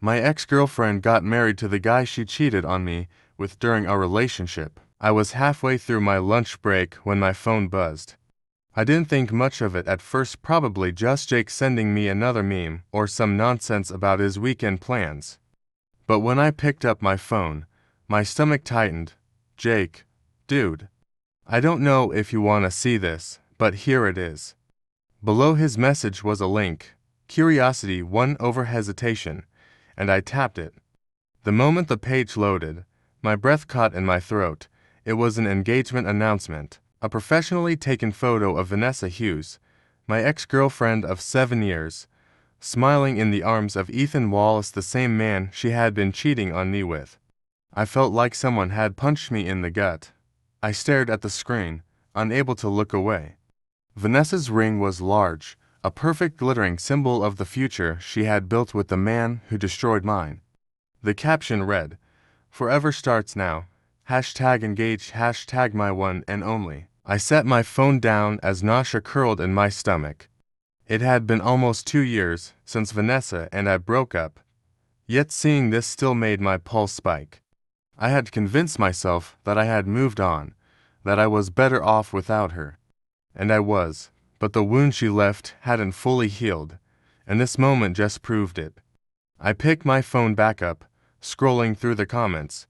My ex-girlfriend got married to the guy she cheated on me with during our relationship. I was halfway through my lunch break when my phone buzzed. I didn't think much of it at first, probably just Jake sending me another meme or some nonsense about his weekend plans. But when I picked up my phone, my stomach tightened. Jake, dude. I don't know if you want to see this, but here it is. Below his message was a link. Curiosity won over hesitation, and I tapped it. The moment the page loaded, my breath caught in my throat. It was an engagement announcement. A professionally taken photo of Vanessa Hughes, my ex-girlfriend of 7 years, smiling in the arms of Ethan Wallace, the same man she had been cheating on me with. I felt like someone had punched me in the gut. I stared at the screen, unable to look away. Vanessa's ring was large, a perfect glittering symbol of the future she had built with the man who destroyed mine. The caption read, "Forever starts now. #engaged, #my one and only." I set my phone down as nausea curled in my stomach. It had been almost 2 years since Vanessa and I broke up, yet seeing this still made my pulse spike. I had convinced myself that I had moved on, that I was better off without her. And I was, but the wound she left hadn't fully healed, and this moment just proved it. I picked my phone back up, scrolling through the comments.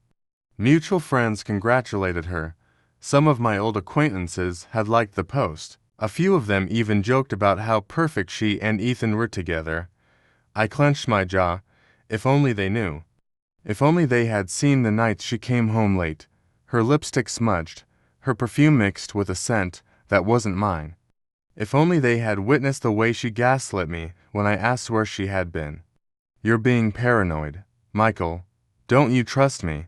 Mutual friends congratulated her. Some of my old acquaintances had liked the post. A few of them even joked about how perfect she and Ethan were together. I clenched my jaw. If only they knew. If only they had seen the nights she came home late, her lipstick smudged, her perfume mixed with a scent that wasn't mine. If only they had witnessed the way she gaslit me when I asked where she had been. "You're being paranoid, Michael. Don't you trust me?"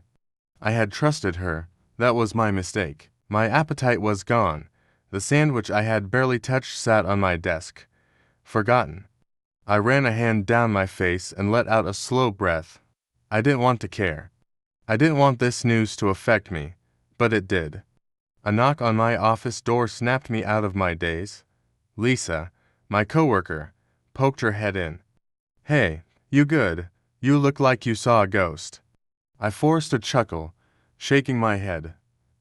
I had trusted her. That was my mistake. My appetite was gone. The sandwich I had barely touched sat on my desk. Forgotten. I ran a hand down my face and let out a slow breath. I didn't want to care. I didn't want this news to affect me, but it did. A knock on my office door snapped me out of my daze. Lisa, my coworker, poked her head in. "Hey, you good? You look like you saw a ghost." I forced a chuckle, shaking my head.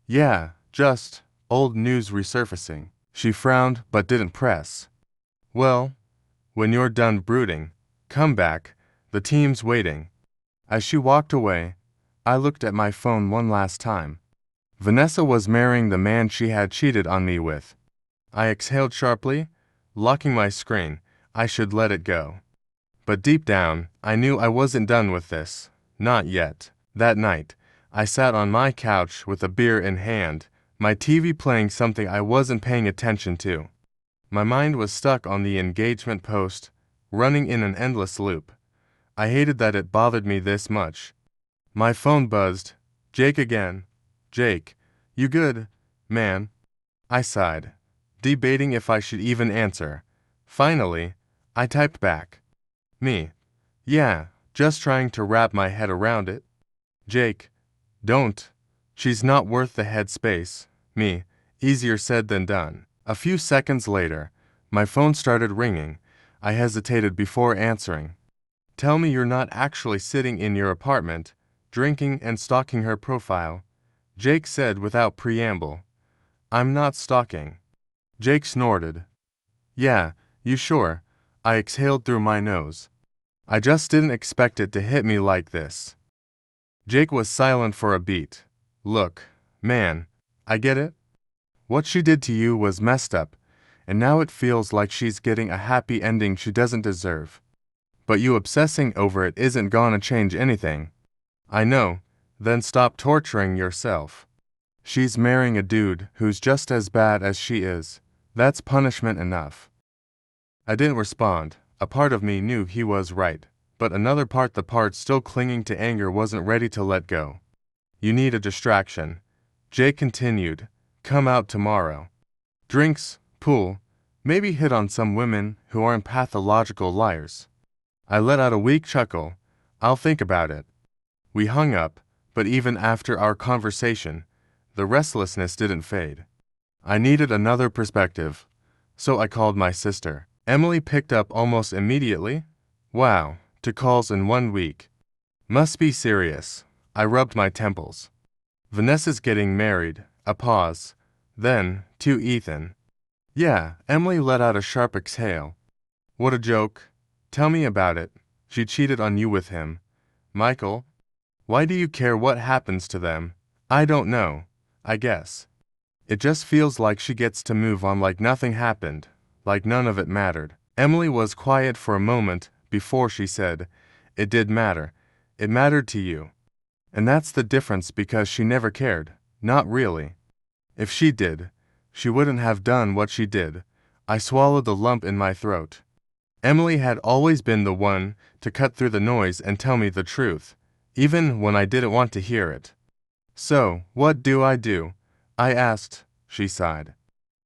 "Yeah, just old news resurfacing." She frowned but didn't press. "Well, when you're done brooding, come back. The team's waiting." As she walked away, I looked at my phone one last time. Vanessa was marrying the man she had cheated on me with. I exhaled sharply, locking my screen. I should let it go. But deep down, I knew I wasn't done with this. Not yet. That night, I sat on my couch with a beer in hand, my TV playing something I wasn't paying attention to. My mind was stuck on the engagement post, running in an endless loop. I hated that it bothered me this much. My phone buzzed. "Jake again." "Jake, you good, man?" I sighed, debating if I should even answer. Finally, I typed back. "Me. Yeah, just trying to wrap my head around it." "Jake, don't. She's not worth the headspace." Me. Easier said than done. A few seconds later, my phone started ringing. I hesitated before answering. "Tell me you're not actually sitting in your apartment, drinking and stalking her profile," Jake said without preamble. "I'm not stalking." Jake snorted. "Yeah, you sure?" I exhaled through my nose. I just didn't expect it to hit me like this. Jake was silent for a beat. "Look, man, I get it. What she did to you was messed up, and now it feels like she's getting a happy ending she doesn't deserve. But you obsessing over it isn't gonna change anything." "I know. Then stop torturing yourself. She's marrying a dude who's just as bad as she is. That's punishment enough." I didn't respond. A part of me knew he was right, but another part, the part still clinging to anger, wasn't ready to let go. "You need a distraction," Jake continued. "Come out tomorrow. Drinks, pool, maybe hit on some women who aren't pathological liars." I let out a weak chuckle. "I'll think about it." We hung up, but even after our conversation, the restlessness didn't fade. I needed another perspective, so I called my sister. Emily picked up almost immediately. Wow, 2 calls in 1 week. Must be serious. I rubbed my temples. Vanessa's getting married. A pause. Then, to Ethan. Yeah, Emily let out a sharp exhale. What a joke. Tell me about it. She cheated on you with him. Michael? Why do you care what happens to them? I don't know. I guess. It just feels like she gets to move on like nothing happened, like none of it mattered. Emily was quiet for a moment before she said, It did matter. It mattered to you. And that's the difference because she never cared. Not really. If she did, she wouldn't have done what she did. I swallowed the lump in my throat. Emily had always been the one to cut through the noise and tell me the truth, even when I didn't want to hear it. So, what do? I asked. She sighed.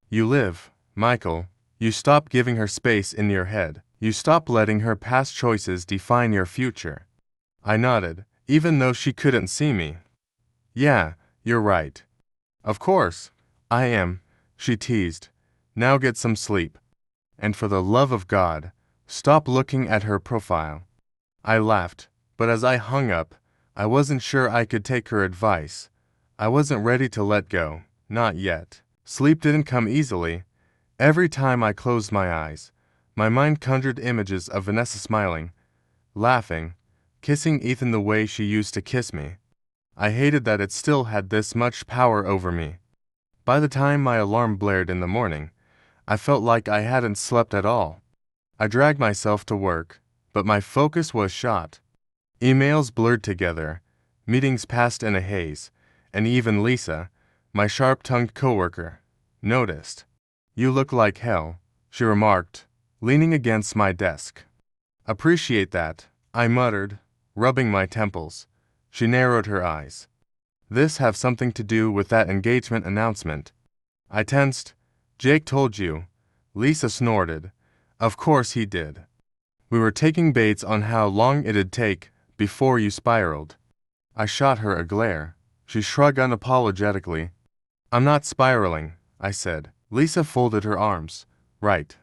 You live, Michael. You stop giving her space in your head. You stop letting her past choices define your future. I nodded, even though she couldn't see me. Yeah, you're right. Of course, I am, she teased. Now get some sleep. And for the love of God, stop looking at her profile. I laughed, but as I hung up, I wasn't sure I could take her advice. I wasn't ready to let go, not yet. Sleep didn't come easily. Every time I closed my eyes, my mind conjured images of Vanessa smiling, laughing, kissing Ethan the way she used to kiss me. I hated that it still had this much power over me. By the time my alarm blared in the morning, I felt like I hadn't slept at all. I dragged myself to work, but my focus was shot. Emails blurred together, meetings passed in a haze, and even Lisa, my sharp-tongued coworker, noticed. You look like hell, she remarked, leaning against my desk. Appreciate that, I muttered, rubbing my temples. She narrowed her eyes. This have something to do with that engagement announcement. I tensed. Jake told you. Lisa snorted. Of course he did. We were taking baits on how long it'd take before you spiraled. I shot her a glare. She shrugged unapologetically. I'm not spiraling, I said. Lisa folded her arms. Right.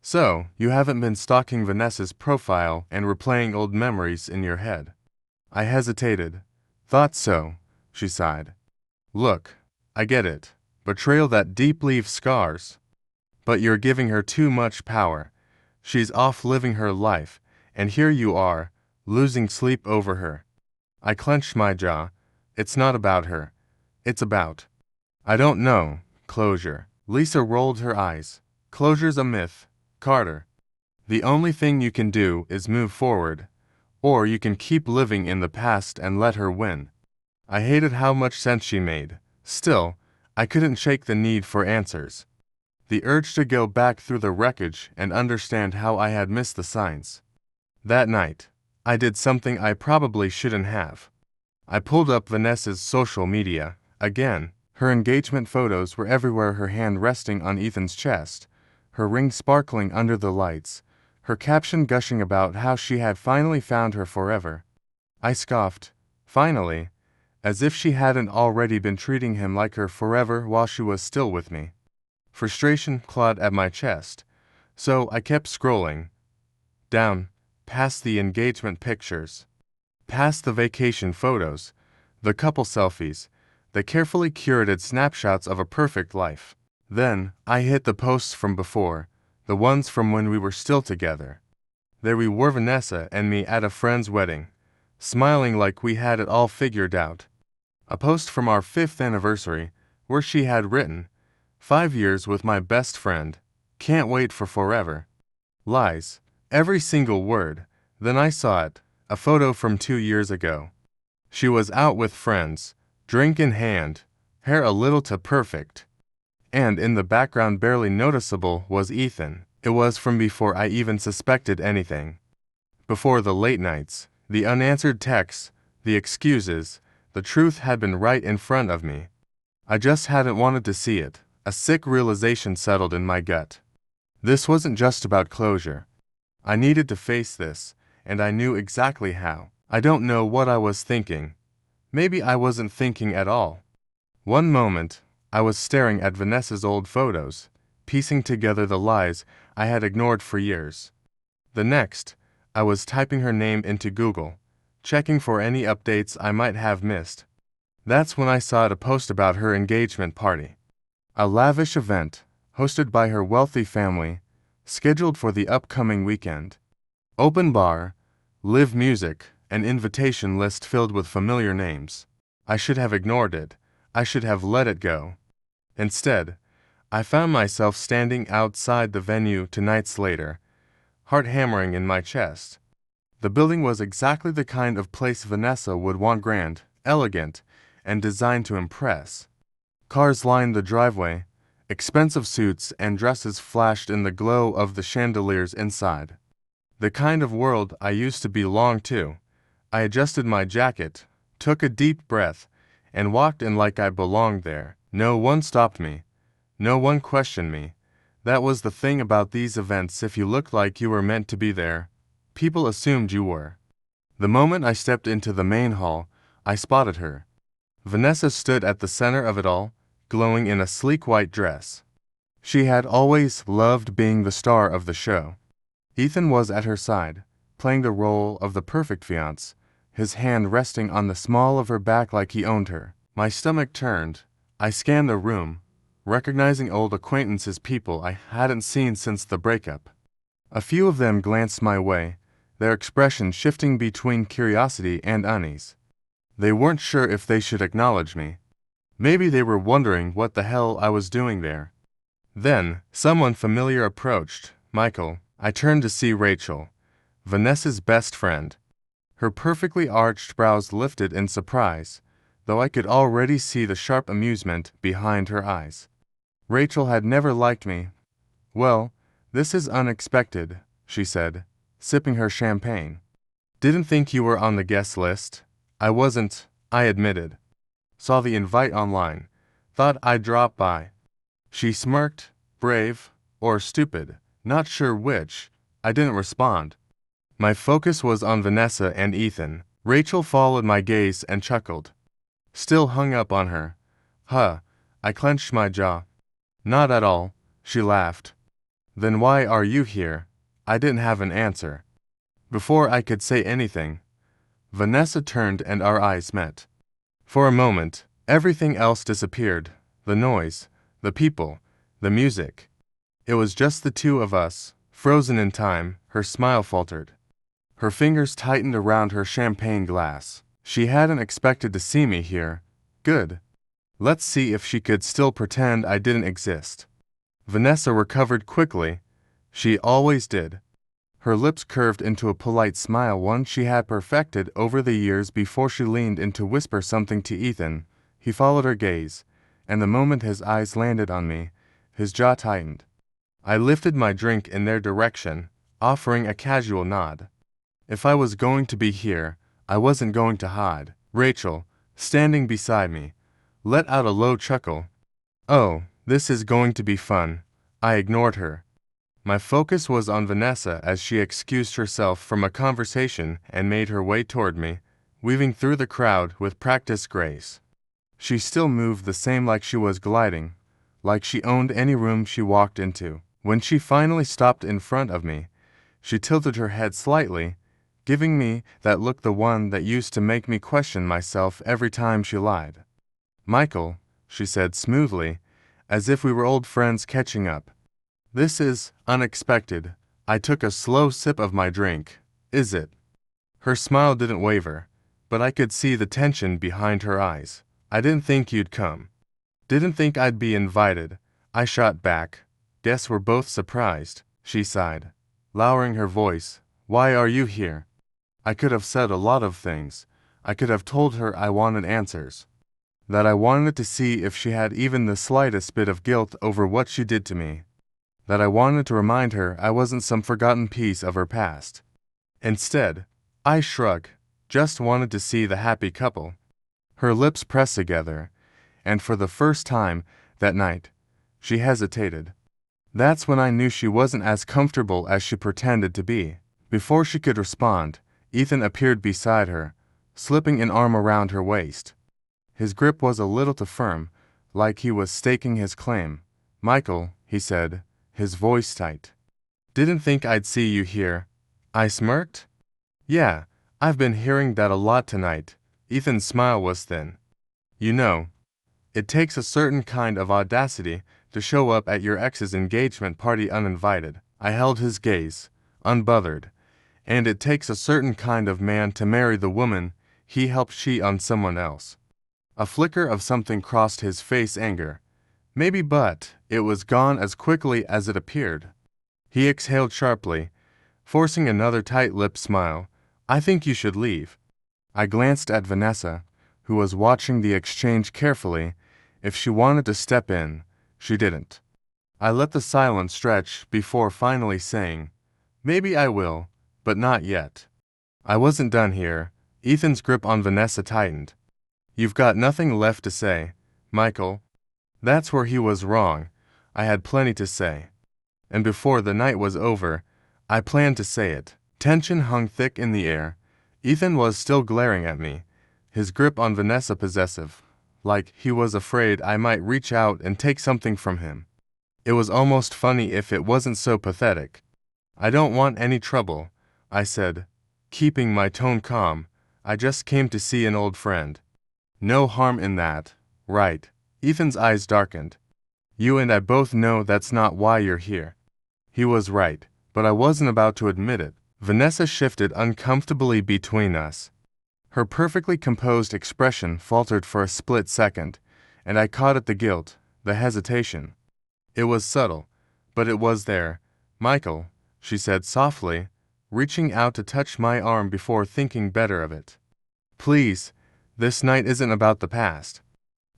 So, you haven't been stalking Vanessa's profile and replaying old memories in your head. I hesitated. Thought so, she sighed. Look, I get it. Betrayal that deep leaves scars. But you're giving her too much power. She's off living her life, and here you are, losing sleep over her. I clenched my jaw. It's not about her. It's about. I don't know. Closure. Lisa rolled her eyes. Closure's a myth, Carter. The only thing you can do is move forward, or you can keep living in the past and let her win. I hated how much sense she made. Still, I couldn't shake the need for answers. The urge to go back through the wreckage and understand how I had missed the signs. That night, I did something I probably shouldn't have. I pulled up Vanessa's social media, again. Her engagement photos were everywhere, her hand resting on Ethan's chest, her ring sparkling under the lights, her caption gushing about how she had finally found her forever. I scoffed. Finally, as if she hadn't already been treating him like her forever while she was still with me. Frustration clawed at my chest, so I kept scrolling. Down, past the engagement pictures, past the vacation photos, the couple selfies, the carefully curated snapshots of a perfect life. Then, I hit the posts from before, the ones from when we were still together. There we were, Vanessa and me at a friend's wedding, smiling like we had it all figured out. A post from our 5th anniversary, where she had written, 5 years with my best friend. Can't wait for forever. Lies. Every single word. Then I saw it. A photo from 2 years ago. She was out with friends, drink in hand, hair a little too perfect. And in the background, barely noticeable, was Ethan. It was from before I even suspected anything. Before the late nights, the unanswered texts, the excuses, the truth had been right in front of me. I just hadn't wanted to see it. A sick realization settled in my gut. This wasn't just about closure. I needed to face this, and I knew exactly how. I don't know what I was thinking. Maybe I wasn't thinking at all. One moment, I was staring at Vanessa's old photos, piecing together the lies I had ignored for years. The next, I was typing her name into Google, checking for any updates I might have missed. That's when I saw a post about her engagement party. A lavish event, hosted by her wealthy family, scheduled for the upcoming weekend. Open bar, live music, an invitation list filled with familiar names. I should have ignored it. I should have let it go. Instead, I found myself standing outside the venue 2 nights later, heart hammering in my chest. The building was exactly the kind of place Vanessa would want: grand, elegant, and designed to impress. Cars lined the driveway, expensive suits and dresses flashed in the glow of the chandeliers inside. The kind of world I used to belong to. I adjusted my jacket, took a deep breath, and walked in like I belonged there. No one stopped me. No one questioned me. That was the thing about these events: if you looked like you were meant to be there, people assumed you were. The moment I stepped into the main hall, I spotted her. Vanessa stood at the center of it all, glowing in a sleek white dress. She had always loved being the star of the show. Ethan was at her side, playing the role of the perfect fiancé, his hand resting on the small of her back like he owned her. My stomach turned. I scanned the room, recognizing old acquaintances, people I hadn't seen since the breakup. A few of them glanced my way, their expression shifting between curiosity and unease. They weren't sure if they should acknowledge me. Maybe they were wondering what the hell I was doing there. Then, someone familiar approached. Michael. I turned to see Rachel, Vanessa's best friend. Her perfectly arched brows lifted in surprise, though I could already see the sharp amusement behind her eyes. Rachel had never liked me. Well, this is unexpected, she said, sipping her champagne. Didn't think you were on the guest list. I wasn't, I admitted. Saw the invite online. Thought I'd drop by. She smirked, brave, or stupid, not sure which. I didn't respond. My focus was on Vanessa and Ethan. Rachel followed my gaze and chuckled. Still hung up on her. Huh, I clenched my jaw. Not at all, she laughed. Then why are you here? I didn't have an answer. Before I could say anything, Vanessa turned and our eyes met. For a moment, everything else disappeared. The noise, the people, the music. It was just the two of us, frozen in time. Her smile faltered. Her fingers tightened around her champagne glass. She hadn't expected to see me here. Good. Let's see if she could still pretend I didn't exist. Vanessa recovered quickly. She always did. Her lips curved into a polite smile, one she had perfected over the years, before she leaned in to whisper something to Ethan. He followed her gaze, and the moment his eyes landed on me, his jaw tightened. I lifted my drink in their direction, offering a casual nod. If I was going to be here, I wasn't going to hide. Rachel, standing beside me, let out a low chuckle. Oh, this is going to be fun. I ignored her. My focus was on Vanessa as she excused herself from a conversation and made her way toward me, weaving through the crowd with practiced grace. She still moved the same, like she was gliding, like she owned any room she walked into. When she finally stopped in front of me, she tilted her head slightly, giving me that look, the one that used to make me question myself every time she lied. Michael, she said smoothly, as if we were old friends catching up. This is unexpected. I took a slow sip of my drink. Is it? Her smile didn't waver, but I could see the tension behind her eyes. I didn't think you'd come. Didn't think I'd be invited. I shot back. Guess we're both surprised, she sighed, lowering her voice. Why are you here? I could have said a lot of things. I could have told her I wanted answers. That I wanted to see if she had even the slightest bit of guilt over what she did to me. That I wanted to remind her I wasn't some forgotten piece of her past. Instead, I shrugged, just wanted to see the happy couple. Her lips pressed together, and for the first time that night, she hesitated. That's when I knew she wasn't as comfortable as she pretended to be. Before she could respond, Ethan appeared beside her, slipping an arm around her waist. His grip was a little too firm, like he was staking his claim. Michael, he said, his voice tight. Didn't think I'd see you here. I smirked. Yeah, I've been hearing that a lot tonight. Ethan's smile was thin. You know, it takes a certain kind of audacity to show up at your ex's engagement party uninvited. I held his gaze, unbothered. And it takes a certain kind of man to marry the woman he helped cheat on someone else. A flicker of something crossed his face, anger. Maybe, but it was gone as quickly as it appeared. He exhaled sharply, forcing another tight-lipped smile. I think you should leave. I glanced at Vanessa, who was watching the exchange carefully. If she wanted to step in, she didn't. I let the silence stretch before finally saying, maybe I will, but not yet. I wasn't done here. Ethan's grip on Vanessa tightened. You've got nothing left to say, Michael. That's where he was wrong. I had plenty to say. And before the night was over, I planned to say it. Tension hung thick in the air. Ethan was still glaring at me, his grip on Vanessa possessive, like he was afraid I might reach out and take something from him. It was almost funny if it wasn't so pathetic. I don't want any trouble, I said, keeping my tone calm. I just came to see an old friend. No harm in that, right? Ethan's eyes darkened. You and I both know that's not why you're here. He was right, but I wasn't about to admit it. Vanessa shifted uncomfortably between us. Her perfectly composed expression faltered for a split second, and I caught at the guilt, the hesitation. It was subtle, but it was there. Michael, she said softly, reaching out to touch my arm before thinking better of it. Please, this night isn't about the past.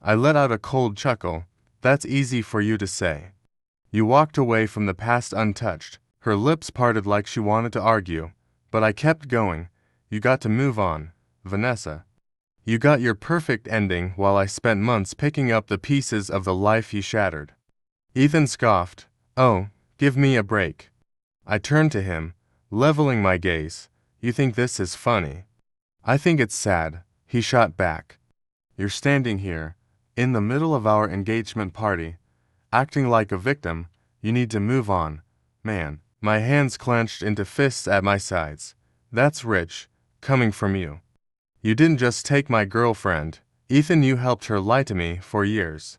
I let out a cold chuckle. That's easy for you to say. You walked away from the past untouched. Her lips parted like she wanted to argue, but I kept going. You got to move on, Vanessa. You got your perfect ending while I spent months picking up the pieces of the life you shattered. Ethan scoffed. Oh, give me a break. I turned to him, leveling my gaze. You think this is funny? I think it's sad, he shot back. You're standing here, in the middle of our engagement party, acting like a victim. You need to move on, man. My hands clenched into fists at my sides. That's rich, coming from you. You didn't just take my girlfriend, Ethan, you helped her lie to me for years.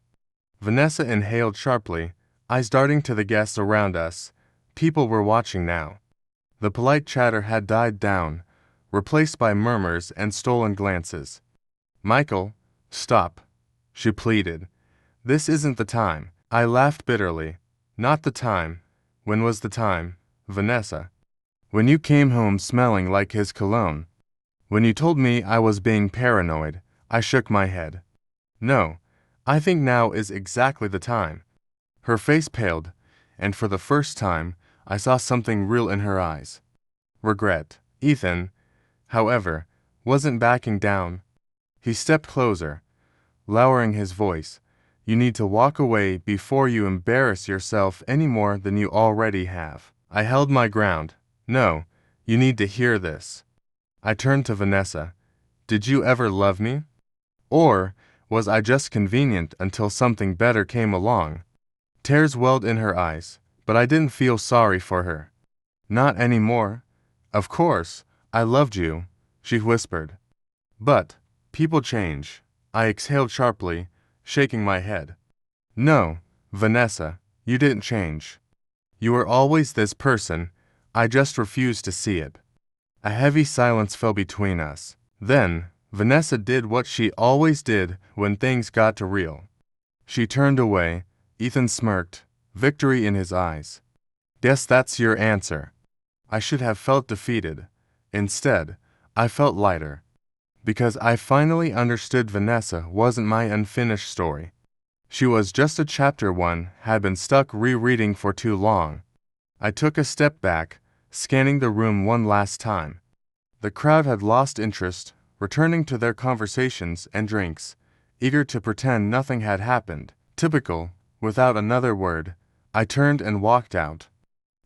Vanessa inhaled sharply, eyes darting to the guests around us. People were watching now. The polite chatter had died down, replaced by murmurs and stolen glances. Michael, stop, she pleaded. This isn't the time. I laughed bitterly. Not the time. When was the time, Vanessa? When you came home smelling like his cologne. When you told me I was being paranoid. I shook my head. No, I think now is exactly the time. Her face paled, and for the first time, I saw something real in her eyes. Regret. Ethan, however, wasn't backing down. He stepped closer, lowering his voice. You need to walk away before you embarrass yourself any more than you already have. I held my ground. No, you need to hear this. I turned to Vanessa. Did you ever love me? Or was I just convenient until something better came along? Tears welled in her eyes, but I didn't feel sorry for her. Not anymore. Of course, I loved you, she whispered. But people change. I exhaled sharply, shaking my head. No, Vanessa, you didn't change. You were always this person. I just refused to see it. A heavy silence fell between us. Then, Vanessa did what she always did when things got too real. She turned away. Ethan smirked, victory in his eyes. Guess that's your answer. I should have felt defeated. Instead, I felt lighter. Because I finally understood Vanessa wasn't my unfinished story. She was just a chapter one had been stuck rereading for too long. I took a step back, scanning the room one last time. The crowd had lost interest, returning to their conversations and drinks, eager to pretend nothing had happened. Typical. Without another word, I turned and walked out.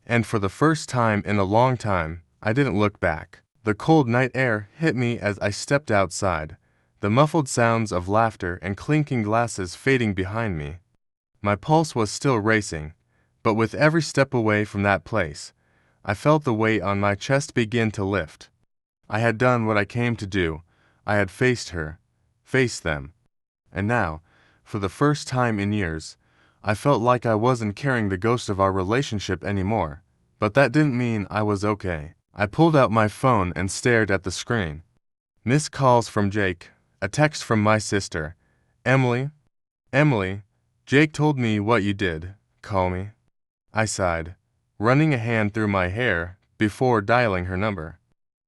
And for the first time in a long time, I didn't look back. The cold night air hit me as I stepped outside, the muffled sounds of laughter and clinking glasses fading behind me. My pulse was still racing, but with every step away from that place, I felt the weight on my chest begin to lift. I had done what I came to do. I had faced her, faced them. And now, for the first time in years, I felt like I wasn't carrying the ghost of our relationship anymore. But that didn't mean I was okay. I pulled out my phone and stared at the screen. Missed calls from Jake, a text from my sister. Emily, Jake told me what you did. Call me. I sighed, running a hand through my hair before dialing her number.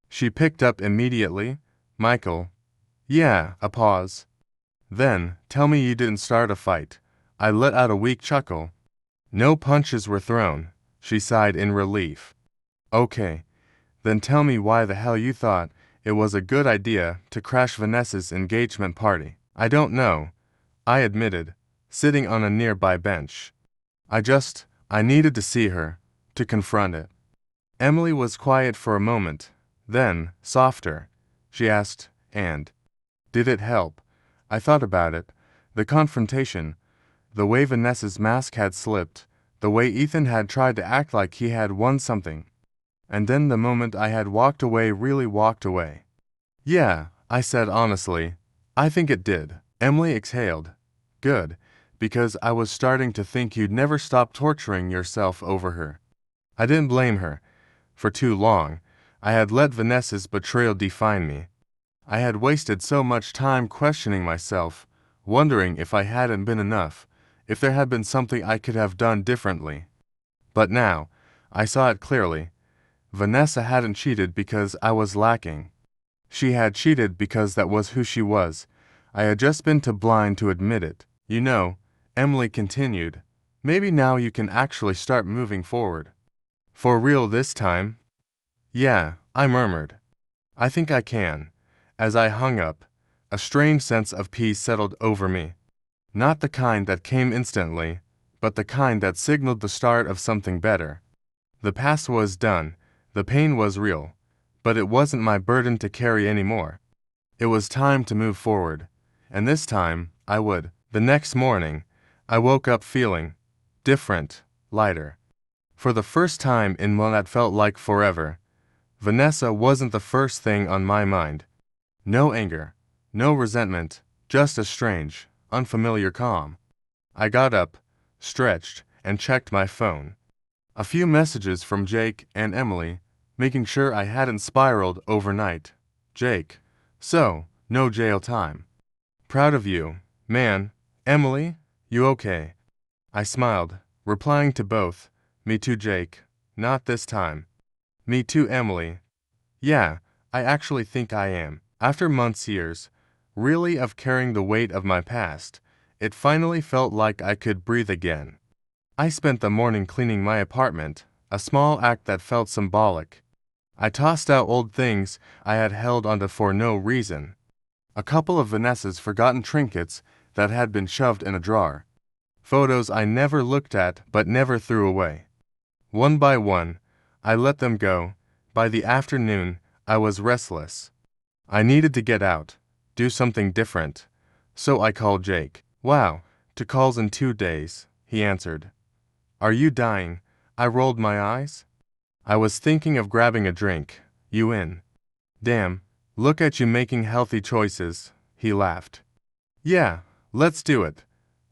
She picked up immediately. Michael. Yeah, a pause. Then, tell me you didn't start a fight. I let out a weak chuckle. No punches were thrown, she sighed in relief. Okay, then tell me why the hell you thought it was a good idea to crash Vanessa's engagement party. I don't know, I admitted, sitting on a nearby bench. I needed to see her, to confront it. Emily was quiet for a moment, then, softer, she asked, and did it help? I thought about it. The confrontation, the way Vanessa's mask had slipped, the way Ethan had tried to act like he had won something. And then the moment I had walked away really walked away. Yeah, I said honestly. I think it did. Emily exhaled. Good, because I was starting to think you'd never stop torturing yourself over her. I didn't blame her. For too long, I had let Vanessa's betrayal define me. I had wasted so much time questioning myself, wondering if I hadn't been enough, if there had been something I could have done differently. But now, I saw it clearly. Vanessa hadn't cheated because I was lacking. She had cheated because that was who she was. I had just been too blind to admit it. You know, Emily continued, maybe now you can actually start moving forward. For real this time? Yeah, I murmured. I think I can. As I hung up, a strange sense of peace settled over me. Not the kind that came instantly, but the kind that signaled the start of something better. The past was done, the pain was real, but it wasn't my burden to carry anymore. It was time to move forward, and this time I would. The next morning, I woke up feeling different, lighter. For the first time in what that felt like forever, Vanessa wasn't the first thing on my mind. No anger, no resentment, just a strange, unfamiliar calm. I got up, stretched, and checked my phone. A few messages from Jake and Emily, making sure I hadn't spiraled overnight. Jake. So, no jail time. Proud of you, man. Emily, you okay? I smiled, replying to both. Me too, Jake. Not this time. Me too, Emily. Yeah, I actually think I am. After years, really of carrying the weight of my past, it finally felt like I could breathe again. I spent the morning cleaning my apartment, a small act that felt symbolic. I tossed out old things I had held onto for no reason. A couple of Vanessa's forgotten trinkets that had been shoved in a drawer. Photos I never looked at but never threw away. One by one, I let them go. By the afternoon, I was restless. I needed to get out, do something different. So I called Jake. Wow, 2 calls in 2 days, he answered. Are you dying? I rolled my eyes. I was thinking of grabbing a drink. You in? Damn, look at you making healthy choices, he laughed. Yeah, let's do it.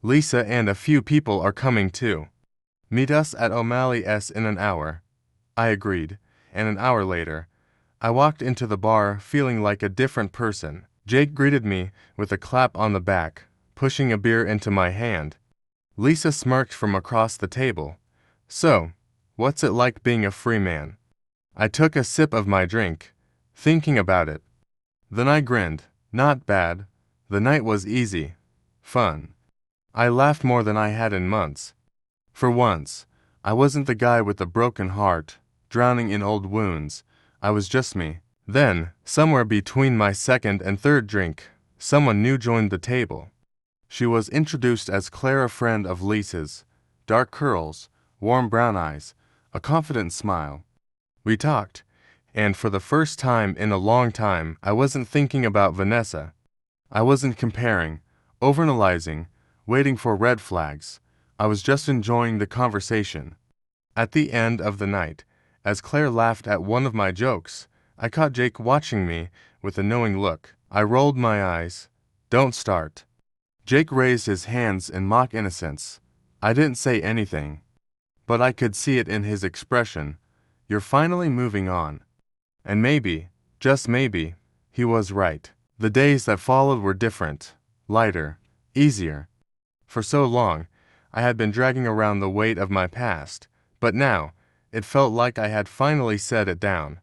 Lisa and a few people are coming too. Meet us at O'Malley's in an hour. I agreed, and an hour later, I walked into the bar feeling like a different person. Jake greeted me with a clap on the back, pushing a beer into my hand. Lisa smirked from across the table. So, what's it like being a free man? I took a sip of my drink, thinking about it. Then I grinned. Not bad. The night was easy. Fun. I laughed more than I had in months. For once, I wasn't the guy with the broken heart, drowning in old wounds. I was just me. Then, somewhere between my second and third drink, someone new joined the table. She was introduced as Claire, a friend of Lisa's. Dark curls, warm brown eyes, a confident smile. We talked, and for the first time in a long time, I wasn't thinking about Vanessa. I wasn't comparing, overanalyzing, waiting for red flags. I was just enjoying the conversation. At the end of the night, as Claire laughed at one of my jokes, I caught Jake watching me with a knowing look. I rolled my eyes. Don't start. Jake raised his hands in mock innocence. I didn't say anything, but I could see it in his expression. You're finally moving on. And maybe, just maybe, he was right. The days that followed were different, lighter, easier. For so long, I had been dragging around the weight of my past, but now, it felt like I had finally set it down.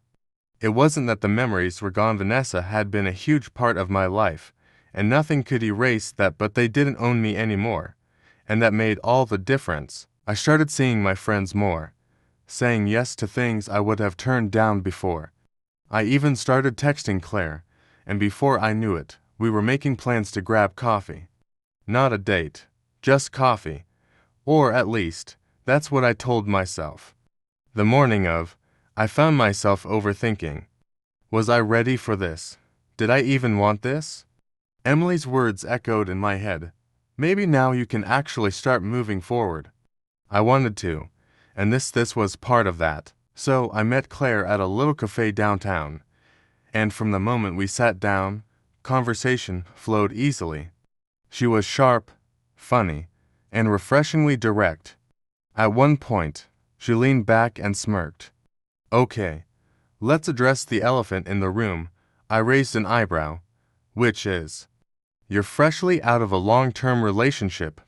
It wasn't that the memories were gone. Vanessa had been a huge part of my life, and nothing could erase that, but they didn't own me anymore, and that made all the difference. I started seeing my friends more, saying yes to things I would have turned down before. I even started texting Claire, and before I knew it, we were making plans to grab coffee. Not a date, just coffee. Or at least, that's what I told myself. The morning of, I found myself overthinking. Was I ready for this? Did I even want this? Emily's words echoed in my head. Maybe now you can actually start moving forward. I wanted to, and this was part of that. So I met Claire at a little cafe downtown, and from the moment we sat down, conversation flowed easily. She was sharp, funny, and refreshingly direct. At one point, she leaned back and smirked. Okay, let's address the elephant in the room. I raised an eyebrow. Which is? You're freshly out of a long-term relationship.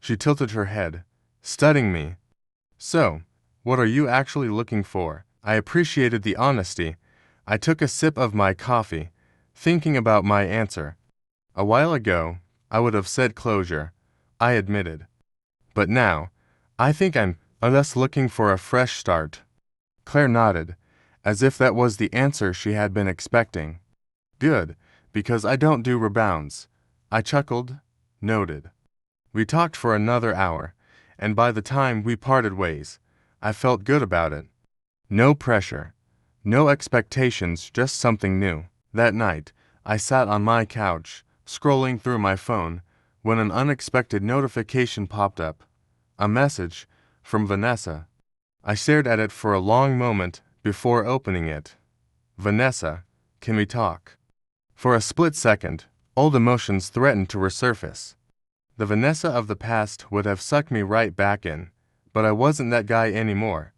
She tilted her head, studying me. So, what are you actually looking for? I appreciated the honesty. I took a sip of my coffee, thinking about my answer. A while ago, I would have said closure, I admitted. But now, I think I'm just looking for a fresh start. Claire nodded, as if that was the answer she had been expecting. Good, because I don't do rebounds. I chuckled, noted. We talked for another hour, and by the time we parted ways, I felt good about it. No pressure, no expectations, just something new. That night, I sat on my couch, scrolling through my phone, when an unexpected notification popped up. A message from Vanessa. I stared at it for a long moment before opening it. Vanessa, can we talk? For a split second, old emotions threatened to resurface. The Vanessa of the past would have sucked me right back in, but I wasn't that guy anymore.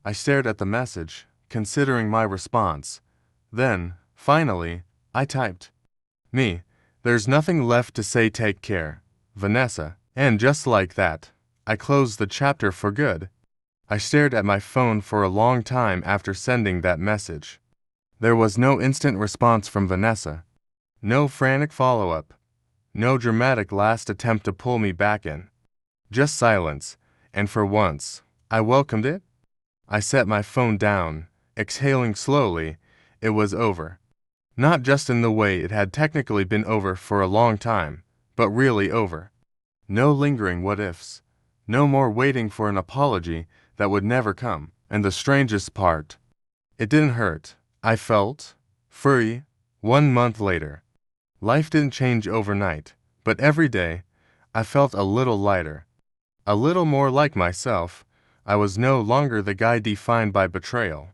I stared at the message, considering my response. Then, finally, I typed. Me, there's nothing left to say. Take care, Vanessa. And just like that, I closed the chapter for good. I stared at my phone for a long time after sending that message. There was no instant response from Vanessa. No frantic follow-up. No dramatic last attempt to pull me back in. Just silence, and for once, I welcomed it. I set my phone down, exhaling slowly. It was over. Not just in the way it had technically been over for a long time, but really over. No lingering what-ifs. No more waiting for an apology that would never come. And the strangest part, it didn't hurt. I felt free. 1 month later. Life didn't change overnight, but every day, I felt a little lighter. A little more like myself. I was no longer the guy defined by betrayal.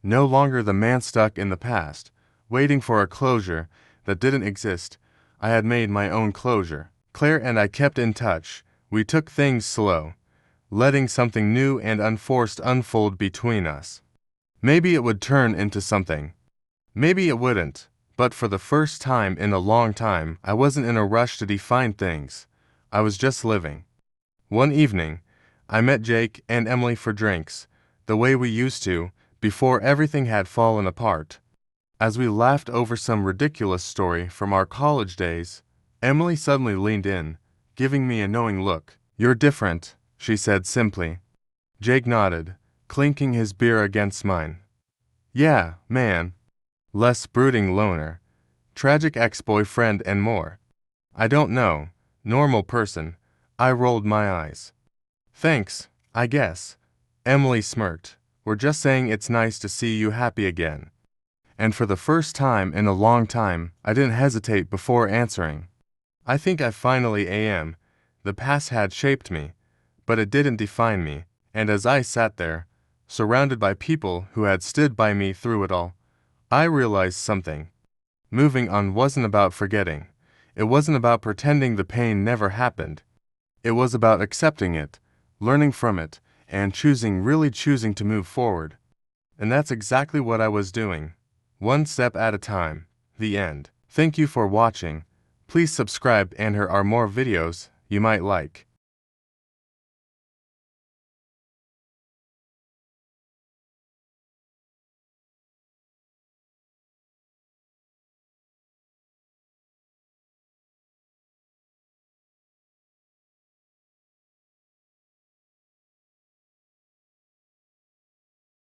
No longer the man stuck in the past, waiting for a closure that didn't exist. I had made my own closure. Claire and I kept in touch. We took things slow, letting something new and unforced unfold between us. Maybe it would turn into something. Maybe it wouldn't. But for the first time in a long time, I wasn't in a rush to define things. I was just living. One evening, I met Jake and Emily for drinks, the way we used to, before everything had fallen apart. As we laughed over some ridiculous story from our college days, Emily suddenly leaned in, giving me a knowing look. You're different, she said simply. Jake nodded, clinking his beer against mine. Yeah, man. Less brooding loner, tragic ex-boyfriend and more. I don't know, normal person. I rolled my eyes. Thanks, I guess. Emily smirked. We're just saying it's nice to see you happy again. And for the first time in a long time, I didn't hesitate before answering. I think I finally am. The past had shaped me, but it didn't define me. And as I sat there, surrounded by people who had stood by me through it all, I realized something. Moving on wasn't about forgetting. It wasn't about pretending the pain never happened. It was about accepting it, learning from it, and really choosing to move forward. And that's exactly what I was doing. One step at a time. The end. Thank you for watching. Please subscribe and here are more videos you might like.